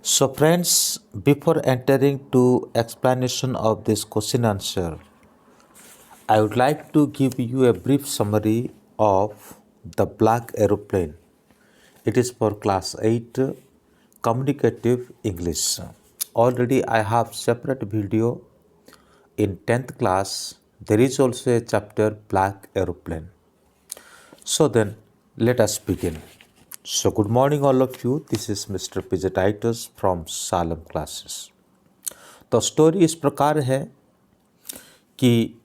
So friends, before entering to explanation of this question answer, I would like to give you a brief summary of the black aeroplane. It is for class 8 communicative English. Already I have separate video in 10th class. There is also a chapter black aeroplane. So then let us begin. So good morning all of you. This is Mr. PJ Titus from Salem classes. तो story इस प्रकार है कि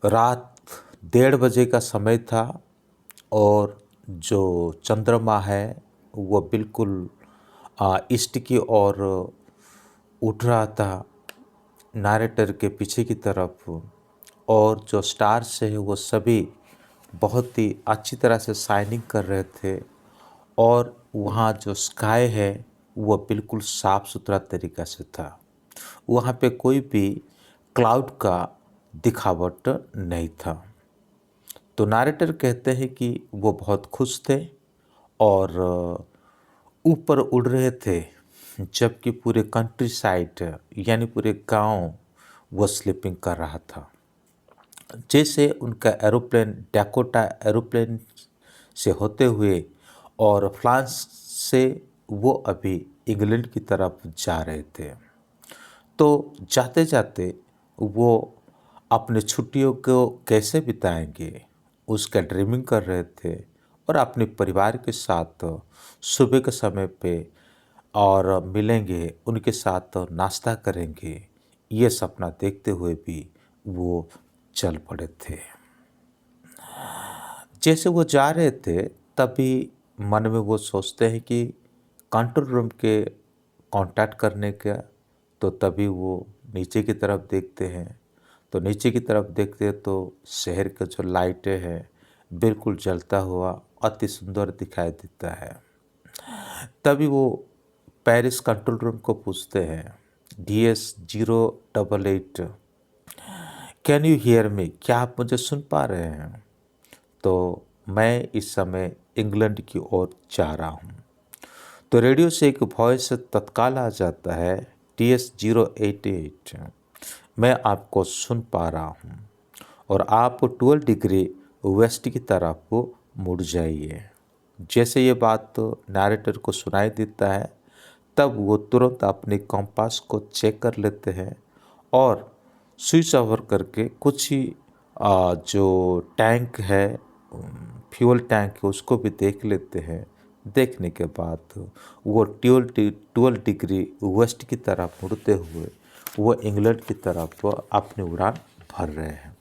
रात 1:30 का समय था और जो चंद्रमा है वो बिल्कुल ईस्ट की ओर उठ रहा था नरेटर के पीछे की तरफ, और जो स्टार्स है वो सभी बहुत ही अच्छी तरह से शाइनिंग कर रहे थे और वहाँ जो स्काई है वो बिल्कुल साफ़ सुथरा तरीक़ा से था। वहाँ पे कोई भी क्लाउड का दिखावट नहीं था। तो नरेटर कहते हैं कि वो बहुत खुश थे और ऊपर उड़ रहे थे, जबकि पूरे कंट्री साइड यानी पूरे गांव वो स्लीपिंग कर रहा था। जैसे उनका एरोप्लेन डैकोटा एरोप्लेन से होते हुए और फ्रांस से वो अभी इंग्लैंड की तरफ जा रहे थे। तो जाते जाते वो अपने छुट्टियों को कैसे बिताएंगे उसका ड्रीमिंग कर रहे थे और अपने परिवार के साथ सुबह के समय पे और मिलेंगे, उनके साथ नाश्ता करेंगे, ये सपना देखते हुए भी वो चल पड़े थे। जैसे वो जा रहे थे तभी मन में वो सोचते हैं कि कंट्रोल रूम के कांटेक्ट करने का, तो तभी वो नीचे की तरफ देखते हैं। तो नीचे की तरफ देखते हैं तो शहर का जो लाइटें हैं बिल्कुल जलता हुआ अति सुंदर दिखाई देता है। तभी वो पेरिस कंट्रोल रूम को पूछते हैं, DS-088 can you hear me, क्या आप मुझे सुन पा रहे हैं? तो मैं इस समय इंग्लैंड की ओर जा रहा हूँ। तो रेडियो से एक वॉइस तत्काल आ जाता है, DS-088 मैं आपको सुन पा रहा हूँ और आप 12 डिग्री वेस्ट की तरफ मुड़ जाइए। जैसे ये बात नरेटर को सुनाई देता है तब वो तुरंत अपने कंपास को चेक कर लेते हैं और स्विच ओवर करके कुछ ही जो टैंक है, फ्यूल टैंक है, उसको भी देख लेते हैं। देखने के बाद वो 12 डिग्री वेस्ट की तरफ मुड़ते हुए वो इंग्लैंड की तरफ अपनी उड़ान भर रहे हैं।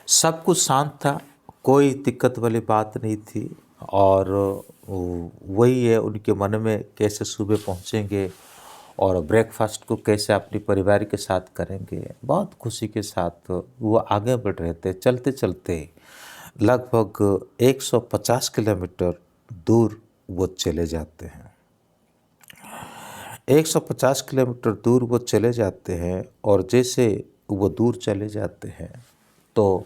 सब कुछ शांत था, कोई दिक्कत वाली बात नहीं थी और वही है उनके मन में, कैसे सुबह पहुंचेंगे और ब्रेकफास्ट को कैसे अपने परिवार के साथ करेंगे। बहुत खुशी के साथ वो आगे बढ़ रहे थे। चलते चलते लगभग 150 किलोमीटर दूर वो चले जाते हैं। 150 किलोमीटर दूर वो चले जाते हैं और जैसे वो दूर चले जाते हैं तो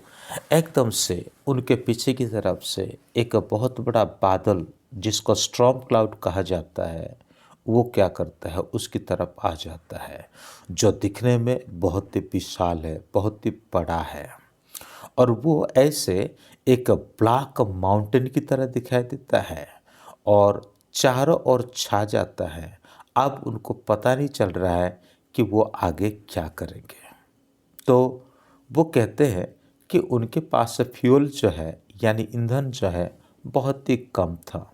एकदम से उनके पीछे की तरफ से एक बहुत बड़ा बादल, जिसको स्टॉर्म क्लाउड कहा जाता है, वो क्या करता है उसकी तरफ आ जाता है, जो दिखने में बहुत ही विशाल है, बहुत ही बड़ा है और वो ऐसे एक ब्लैक माउंटेन की तरह दिखाई देता है और चारों ओर छा जाता है। अब उनको पता नहीं चल रहा है कि वो आगे क्या करेंगे। तो वो कहते हैं कि उनके पास फ्यूल जो है यानी ईंधन जो है बहुत ही कम था।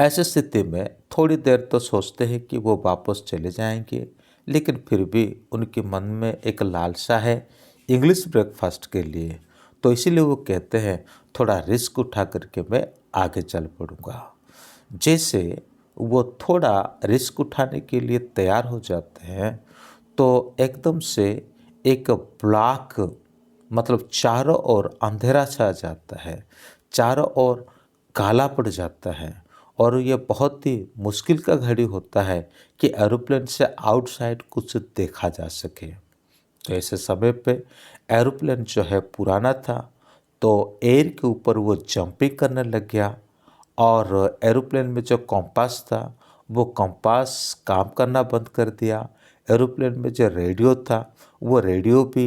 ऐसी स्थिति में थोड़ी देर तो सोचते हैं कि वो वापस चले जाएंगे, लेकिन फिर भी उनके मन में एक लालसा है इंग्लिश ब्रेकफास्ट के लिए। तो इसीलिए वो कहते हैं थोड़ा रिस्क उठा करके मैं आगे चल पड़ूँगा। जैसे वो थोड़ा रिस्क उठाने के लिए तैयार हो जाते हैं तो एकदम से एक ब्लैक, मतलब चारों ओर अंधेरा छा जाता है, चारों ओर काला पड़ जाता है और ये बहुत ही मुश्किल का घड़ी होता है कि एरोप्लेन से आउटसाइड कुछ देखा जा सके। तो ऐसे समय पे एरोप्लेन जो है पुराना था तो एयर के ऊपर वो जंपिंग करने लग गया और एरोप्लेन में जो कॉम्पास था वो कॉम्पास काम करना बंद कर दिया। एरोप्लेन में जो रेडियो था वो रेडियो भी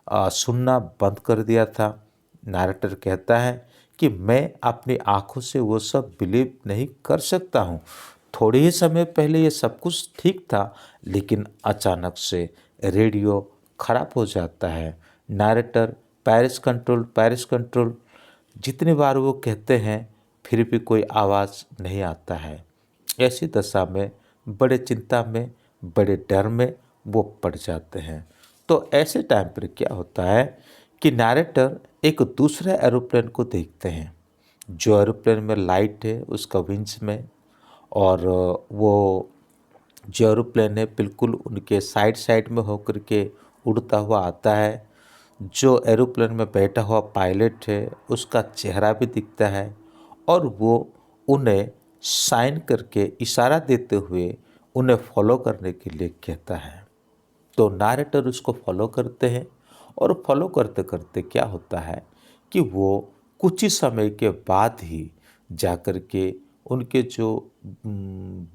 सुनना बंद कर दिया था। नैरेटर कहता है कि मैं अपनी आंखों से वो सब बिलीव नहीं कर सकता हूँ। थोड़े ही समय पहले ये सब कुछ ठीक था, लेकिन अचानक से रेडियो खराब हो जाता है। नैरेटर पैरिस कंट्रोल जितनी बार वो कहते हैं फिर भी कोई आवाज़ नहीं आता है। ऐसी दशा में, बड़े चिंता में, बड़े डर में वो पड़ जाते हैं। तो ऐसे टाइम पर क्या होता है कि नैरेटर एक दूसरे एरोप्लेन को देखते हैं। जो एरोप्लेन में लाइट है उसका विंग्स में, और वो जो एरोप्लेन है बिल्कुल उनके साइड साइड में होकर के उड़ता हुआ आता है। जो एरोप्लेन में बैठा हुआ पायलट है उसका चेहरा भी दिखता है, और वो उन्हें साइन करके इशारा देते हुए उन्हें फॉलो करने के लिए कहता है। तो नैरेटर उसको फॉलो करते हैं, और फॉलो करते करते क्या होता है कि वो कुछ ही समय के बाद ही जाकर के उनके जो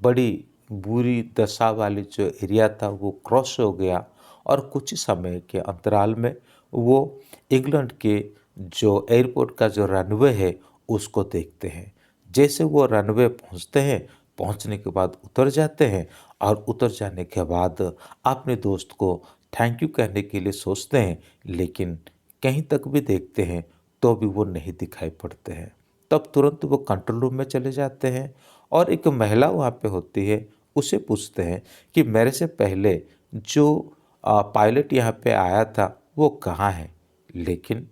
बड़ी बुरी दशा वाली जो एरिया था वो क्रॉस हो गया, और कुछ ही समय के अंतराल में वो इंग्लैंड के जो एयरपोर्ट का जो रनवे है उसको देखते हैं। जैसे वो रनवे पहुंचते हैं, पहुंचने के बाद उतर जाते हैं, और उतर जाने के बाद अपने दोस्त को थैंक यू कहने के लिए सोचते हैं, लेकिन कहीं तक भी देखते हैं तो भी वो नहीं दिखाई पड़ते हैं। तब तुरंत वो कंट्रोल रूम में चले जाते हैं, और एक महिला वहाँ पे होती है, उसे पूछते हैं कि मेरे से पहले जो पायलट यहाँ पे आया था वो कहाँ है। लेकिन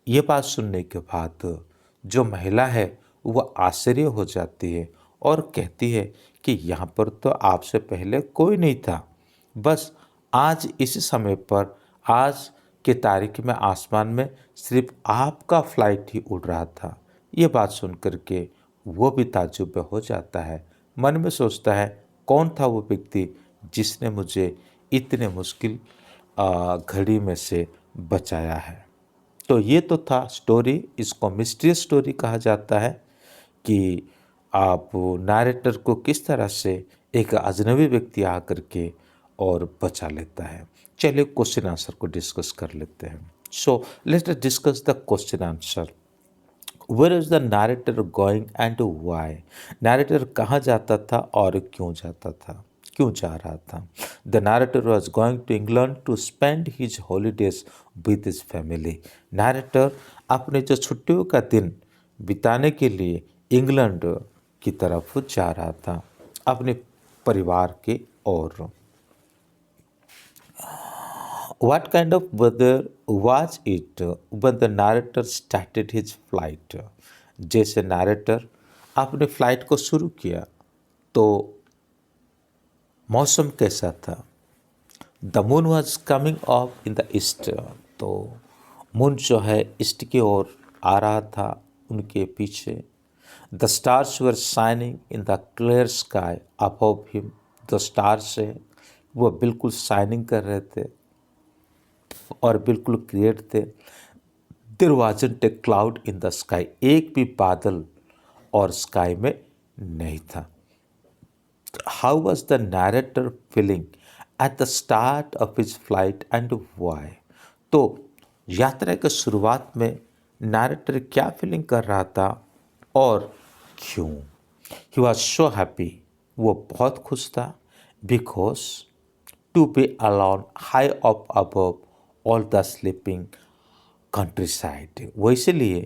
ये बात सुनने के बाद जो महिला है वो आश्चर्य हो जाती है, और कहती है कि यहाँ पर तो आपसे पहले कोई नहीं था। बस आज इस समय पर, आज के तारीख में आसमान में सिर्फ आपका फ्लाइट ही उड़ रहा था। ये बात सुन कर के वो भी ताज्जुब में हो जाता है। मन में सोचता है कौन था वो व्यक्ति जिसने मुझे इतने मुश्किल घड़ी में से बचाया है। तो ये तो था स्टोरी। इसको मिस्ट्रियस स्टोरी कहा जाता है कि आप नैरेटर को किस तरह से एक अजनबी व्यक्ति आकर के और बचा लेता है। चलिए क्वेश्चन आंसर को डिस्कस कर लेते हैं। So let's discuss the question answer. Where is the narrator going and why? Narrator कहाँ जाता था और क्यों जाता था, क्यों जा रहा था? The narrator was going to England to spend his holidays with his family. Narrator अपने जो छुट्टियों का दिन बिताने के लिए इंग्लैंड की तरफ जा रहा था अपने परिवार के ओर। What kind of weather was it when the narrator started his flight? जैसे नैरेटर अपने फ्लाइट को शुरू किया तो मौसम कैसा था? The moon was coming of in the east. तो मून जो है ईस्ट की ओर आ रहा था उनके पीछे। The stars were shining in the clear sky above him. The stars है वो बिल्कुल शाइनिंग कर रहे थे और बिल्कुल क्लियर थे। There wasn't a cloud in the sky. एक भी बादल और स्काई में नहीं था। How was the narrator feeling at the start of his flight and why? तो यात्रा के शुरुआत में नैरेटर क्या फीलिंग कर रहा था और क्यों? He was so happy. वो बहुत खुश था। Because to be alone high up above all the sleeping countryside. वो इसलिए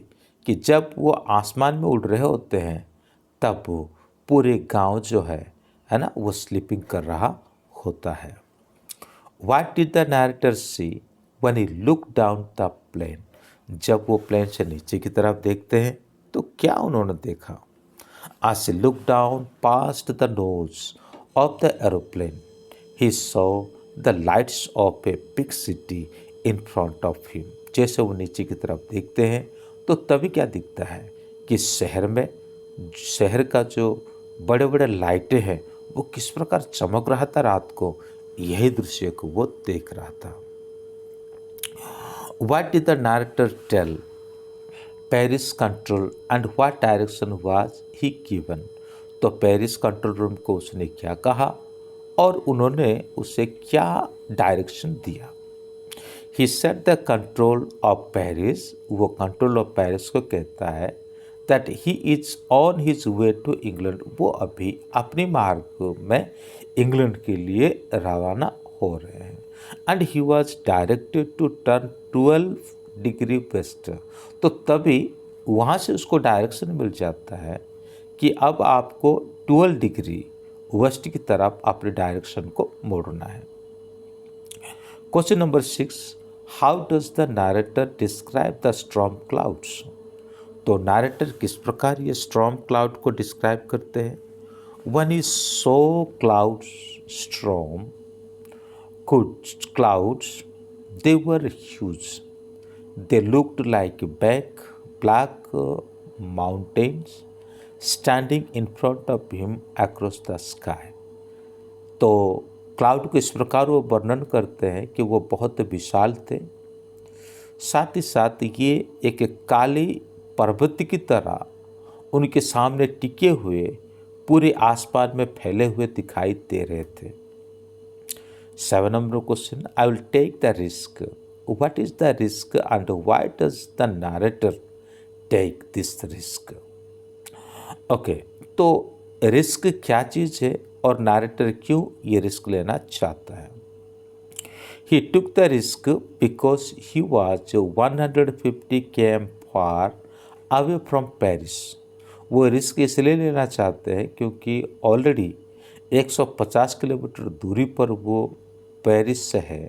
कि जब वो आसमान में उड़ रहे होते हैं तब वो पूरे गांव जो है ना, वो स्लीपिंग कर रहा होता है। What did the narrator see when he looked down the plane? जब वो प्लेन से नीचे की तरफ देखते हैं तो क्या उन्होंने देखा? As he looked down past the nose of the aeroplane, he saw the lights of a big city in front of him. जैसे वो नीचे की तरफ देखते हैं तो तभी क्या दिखता है कि शहर का जो बड़े बड़े लाइटें हैं वो किस प्रकार चमक रहा था रात को। यही दृश्य को वो देख रहा था। What did the narrator tell Paris control and what direction was he given. तो पेरिस कंट्रोल रूम को उसने क्या कहा और उन्होंने उसे क्या डायरेक्शन दिया। He set the control of Paris, वो कंट्रोल ऑफ पेरिस को कहता है that he is on his way to England, वो अभी अपनी मार्ग में इंग्लैंड के लिए रवाना हो रहे हैं। And he was directed to turn 12 degree west. तो तभी वहाँ से उसको डायरेक्शन मिल जाता है कि अब आपको 12 डिग्री वेस्ट की तरफ अपने डायरेक्शन को मोड़ना है। Question number 6, how does the narrator describe the storm clouds. तो नरेटर किस प्रकार ये स्टॉर्म क्लाउड को डिस्क्राइब करते हैं। One is so clouds storm clouds, they were huge. They looked like big black mountains standing in front of him across the sky. तो cloud को इस प्रकार वो वर्णन करते हैं कि वो बहुत विशाल थे, साथ ही साथ ये एक काली पर्वत की तरह उनके सामने टिके हुए पूरे आसमान में फैले हुए दिखाई दे रहे थे। 7 number question, I will take the risk, what is the risk and why does the narrator take this risk. Okay, तो रिस्क क्या चीज़ है और नरेटर क्यों ये रिस्क लेना चाहता है। He took the risk because he was 150 km far away from Paris. वो रिस्क इसलिए लेना चाहते हैं क्योंकि ऑलरेडी 150 किलोमीटर दूरी पर वो पेरिस से है।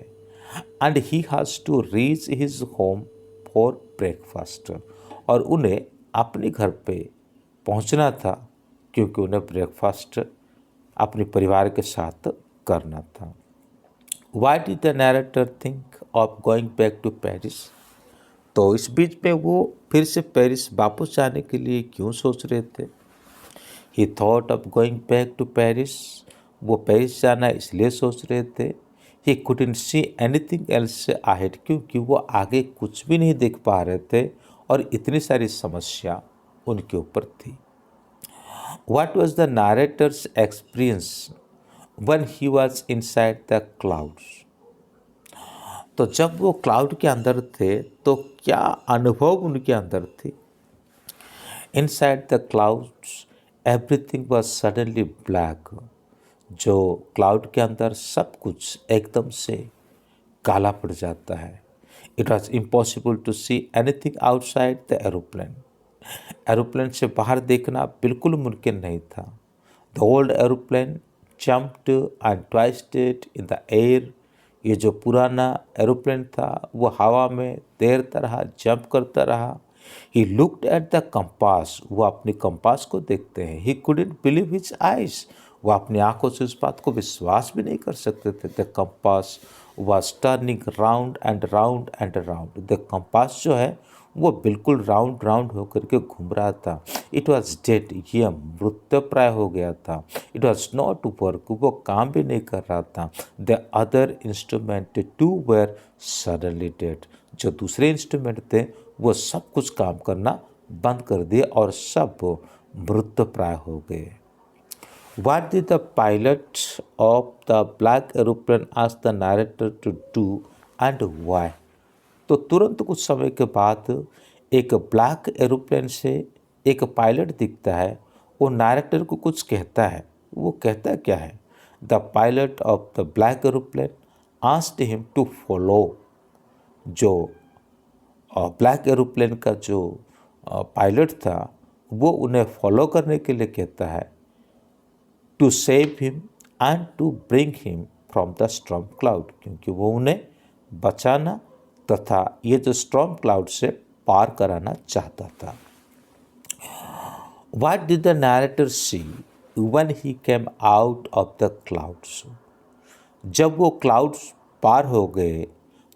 And he has to reach his home for breakfast, और उन्हें अपने घर पे पहुंचना था क्योंकि उन्हें ब्रेकफास्ट अपने परिवार के साथ करना था। Why did the narrator think of going back to Paris. तो इस बीच में वो फिर से पेरिस वापस जाने के लिए क्यों सोच रहे थे। He thought of going back to Paris, वो पेरिस जाना इसलिए सोच रहे थे। He couldn't see anything else ahead, क्योंकि वो आगे कुछ भी नहीं देख पा रहे थे और इतनी सारी समस्या उनके ऊपर थी। What was the narrator's experience when he was inside the clouds. तो जब वो क्लाउड के अंदर थे तो क्या अनुभव उनके अंदर थी। Inside the clouds everything was suddenly black. जो क्लाउड के अंदर सब कुछ एकदम से काला पड़ जाता है। It was impossible to see anything outside the aeroplane. Aeroplane से बाहर देखना बिल्कुल मुमकिन नहीं था। The old aeroplane jumped and twisted in the air. ये जो पुराना एरोप्लेन था वो हवा में तैरता रहा, जंप करता रहा। He looked at the compass, वो अपने कंपास को देखते हैं। He couldn't believe his eyes, वो अपनी आंखों से उस बात को विश्वास भी नहीं कर सकते थे। The compass was turning round and round and round. The compass जो है वो बिल्कुल राउंड राउंड होकर के घूम रहा था। इट वॉज डेड, ये मृत्यप्राय हो गया था। इट वॉज नॉट वर्क, वो काम भी नहीं कर रहा था। The other instrument too were suddenly dead, जो दूसरे इंस्ट्रूमेंट थे वो सब कुछ काम करना बंद कर दिए और सब मृत्यप्राय हो गए। What did the pilot of the black aeroplane ask the narrator to do and why? तो तुरंत कुछ समय के बाद एक ब्लैक एरोप्लेन से एक पायलट दिखता है। वो नरेटर को कुछ कहता है। वो कहता क्या है। The pilot of the black aeroplane asked him to follow. जो ब्लैक एरोप्लेन का जो पायलट था वो उन्हें फॉलो करने के लिए कहता है, to save him and to bring him from the storm cloud, क्योंकि वो उन्हें बचाना तथा ये जो स्टॉर्म क्लाउड से पार कराना चाहता था। What did the narrator see when he came out of the clouds. जब वो क्लाउड्स पार हो गए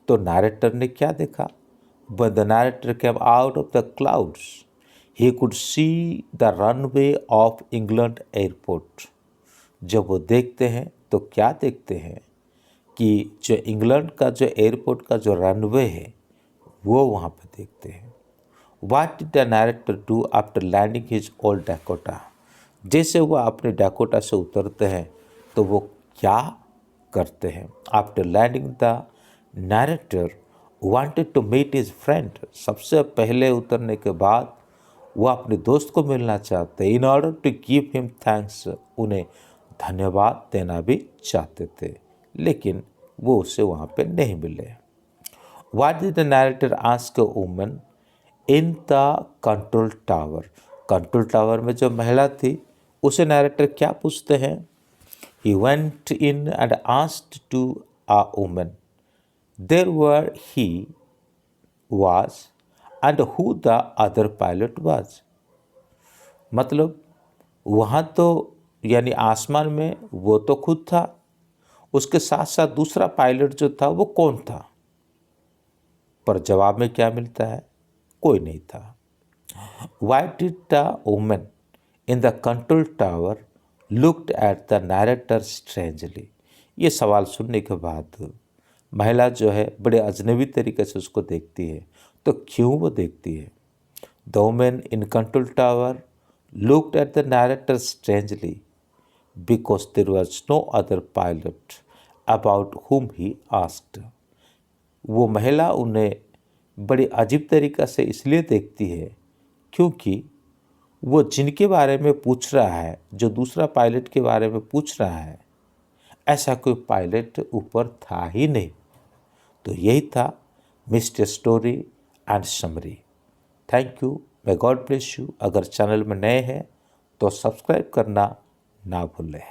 तो नरेटर ने क्या देखा। When the narrator came out of the clouds he could see the runway of England airport. जब वो देखते हैं तो क्या देखते हैं कि जो इंग्लैंड का जो एयरपोर्ट का जो रनवे है वो वहाँ पर देखते हैं। What did the narrator do after landing his old Dakota. जैसे वो अपने डैकोटा से उतरते हैं तो वो क्या करते हैं। After landing the narrator wanted to meet his friend. सबसे पहले उतरने के बाद वो अपने दोस्त को मिलना चाहते। In order to give him thanks, उन्हें धन्यवाद देना भी चाहते थे, लेकिन वो उसे वहाँ पे नहीं मिले। What did the narrator ask a woman in the control tower. Control tower में जो महिला थी उसे नैरेटर क्या पूछते हैं। He went in and asked to a woman there where he was and who the other pilot was. मतलब वहाँ तो यानी आसमान में वो तो खुद था, उसके साथ साथ दूसरा पायलट जो था वो कौन था। पर जवाब में क्या मिलता है, कोई नहीं था। Why did the woman in the control tower looked at the narrator strangely? ये सवाल सुनने के बाद महिला जो है बड़े अजनबी तरीके से उसको देखती है। तो क्यों वो देखती है। The woman in control tower looked at the narrator strangely because there was no other pilot about whom he asked. वो महिला उन्हें बड़ी अजीब तरीक़ा से इसलिए देखती है क्योंकि वो जिनके बारे में पूछ रहा है, जो दूसरा पायलट के बारे में पूछ रहा है, ऐसा कोई पायलट ऊपर था ही नहीं। तो यही था mister story and summary. Thank you, may God bless you. अगर चैनल में नए हैं तो सब्सक्राइब करना ना भूलें।